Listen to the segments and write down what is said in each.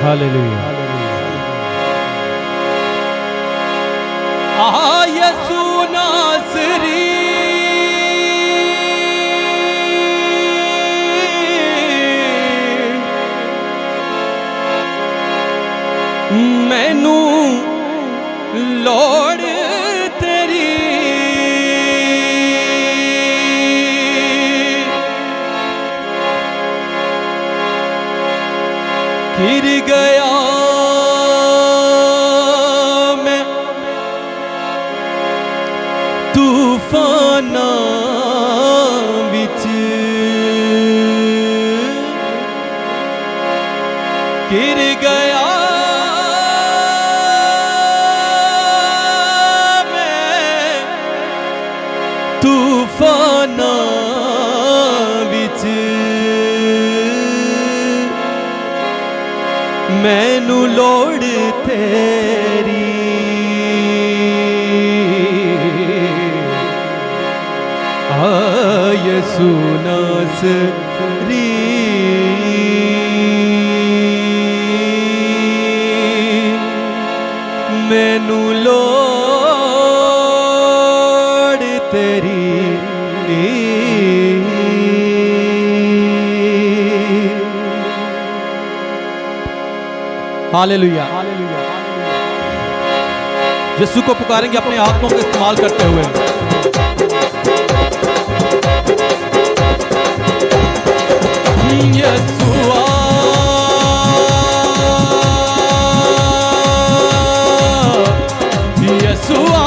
Hallelujah. यीशु नासरी मैनू लोड़ तेरी गिर गया मैं तूफाना विच गिर गया मैं तूफाना विच मैनू लोड़ तेरी यीशु नासरी मैनू लोड़ तेरी हालेलुया। यीशु को पुकारेंगे अपने हाथों का इस्तेमाल करते हुए। यीशुआ यीशुआ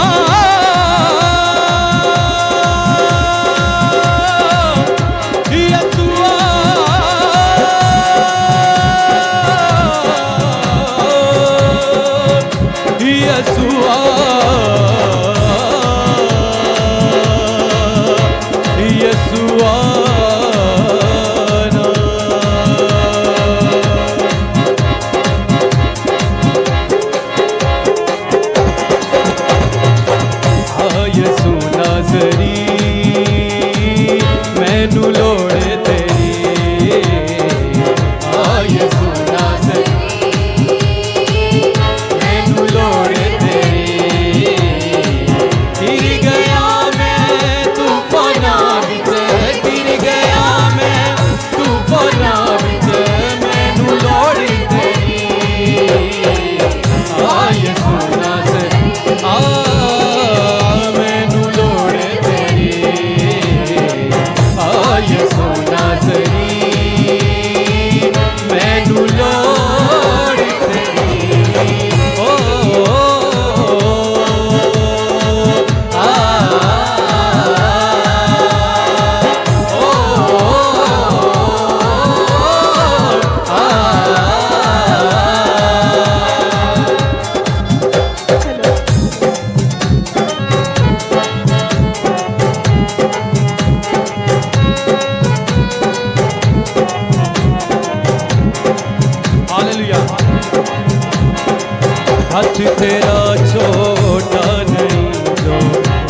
हाथ तेरा छोटा नहीं जो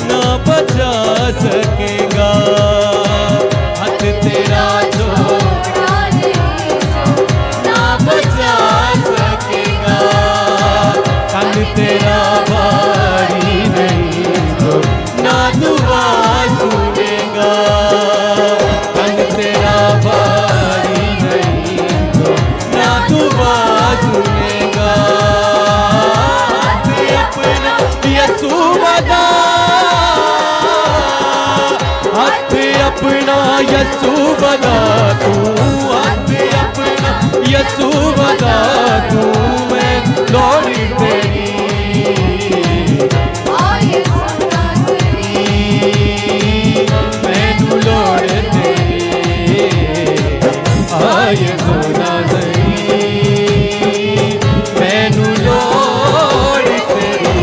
ना बचा सकेगा। हाथ तेरा छोटा नहीं जो ना बचा सकेगा। कान तेरा भारी नहीं जो ना दुआ सुनेगा। कान तेरा भारी नहीं जो ना दुआ सुनेगा। यीशु बदा हाथ अपना यीशु बदा तू हाथ अपना यीशु बदा तू मैं लोड़ी तेरी मैनू लोड़ तेरी यीशु नासरी मैनू लोड़ तेरी।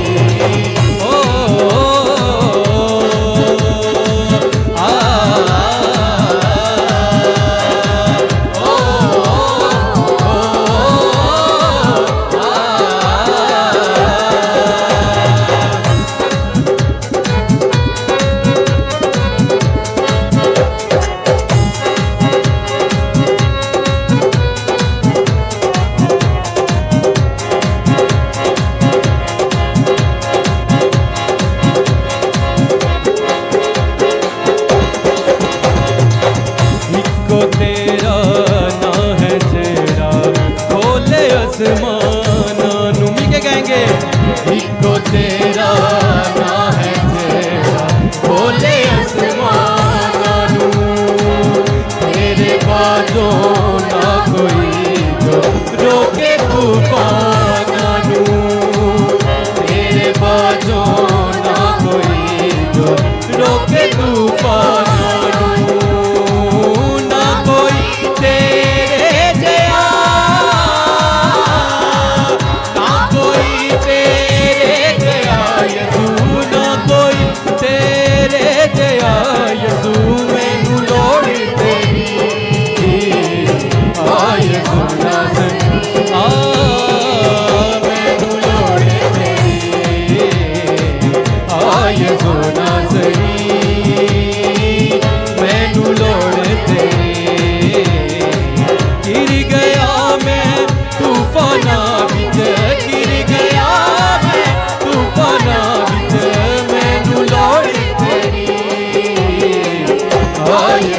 आसमानां नू मिल के गाएंगे इको तेरा ना है तेरा बोले आसमानां नू तेरे बाजों ना कोई जो रोके तूफानां नू तेरे बाजों ना कोई जो रोके तूफानां नू ना कोई तेरे जया ना कोई तेरे जया यसू ना कोई तेरे जया यसू मैनू लोड़ तेरी आए सोना मैनू लोड़ तेरी आए सोना सही मैनू लोड़ तेरी गिर गया मैं तूफाना विच गिर गया मैं तूफाना विच मैनू लोड़ तेरी आए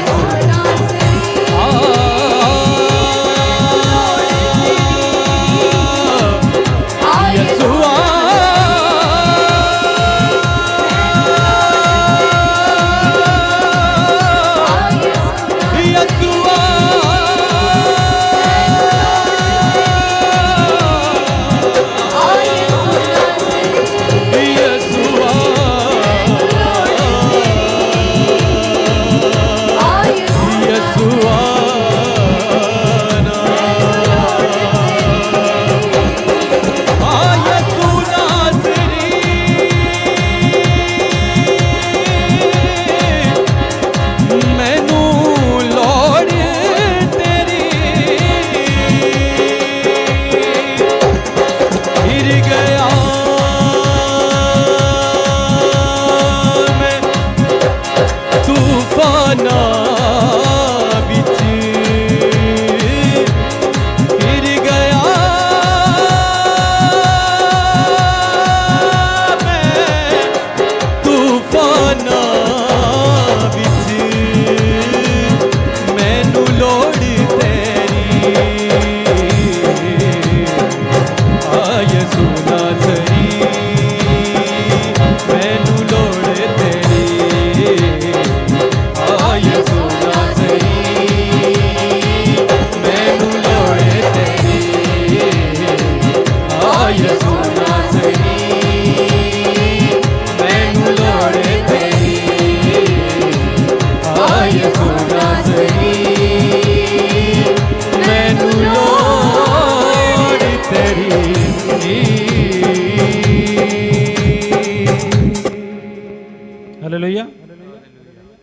हालेलुया।